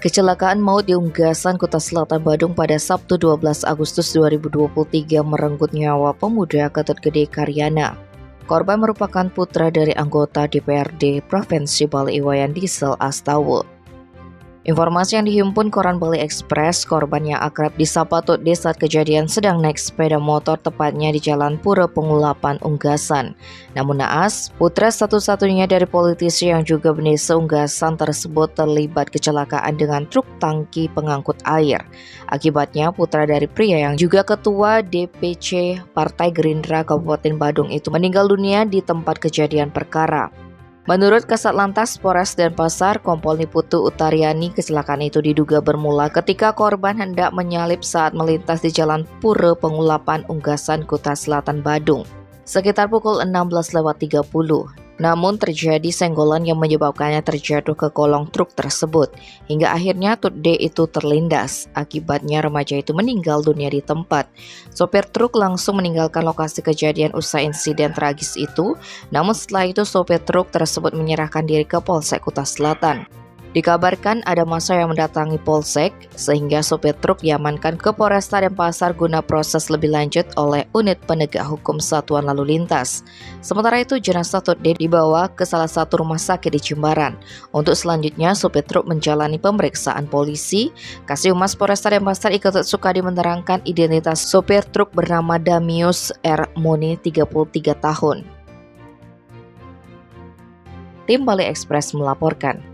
Kecelakaan maut di Unggasan, Kuta Selatan, Badung pada Sabtu 12 Agustus 2023 merenggut nyawa pemuda Ketut Gede Karyana. Korban merupakan putra dari anggota DPRD Provinsi Bali Iwayan Diesel Astawa. Informasi yang dihimpun koran Bali Express, korban yang akrab disapa Tut D saat kejadian sedang naik sepeda motor tepatnya di Jalan Pura Pengulapan, Unggasan. Namun naas, putra satu-satunya dari politisi yang juga bendesa Unggasan tersebut terlibat kecelakaan dengan truk tangki pengangkut air. Akibatnya putra dari pria yang juga ketua DPC Partai Gerindra Kabupaten Badung itu meninggal dunia di tempat kejadian perkara. Menurut Kasat Lantas Polres Denpasar, Kompol Niputu Utariani, kecelakaan itu diduga bermula ketika korban hendak menyalip saat melintas di Jalan Pura Pengulapan, Unggasan, Kuta Selatan, Badung, sekitar pukul 16.30. Namun terjadi senggolan yang menyebabkannya terjatuh ke kolong truk tersebut, hingga akhirnya Tut D itu terlindas. Akibatnya remaja itu meninggal dunia di tempat. Sopir truk langsung meninggalkan lokasi kejadian usai insiden tragis itu, namun setelah itu sopir truk tersebut menyerahkan diri ke Polsek Kuta Selatan. Dikabarkan ada massa yang mendatangi Polsek, sehingga sopir truk diamankan ke Polresta Denpasar guna proses lebih lanjut oleh Unit Penegak Hukum Satuan Lalu Lintas. Sementara itu jenazah Tut D dibawa ke salah satu rumah sakit di Jimbaran. Untuk selanjutnya sopir truk menjalani pemeriksaan polisi. Kasih Humas Polresta Denpasar Iketut Sukadi menerangkan identitas sopir truk bernama Damius R. Moni, 33 tahun. Tim Bali Express melaporkan.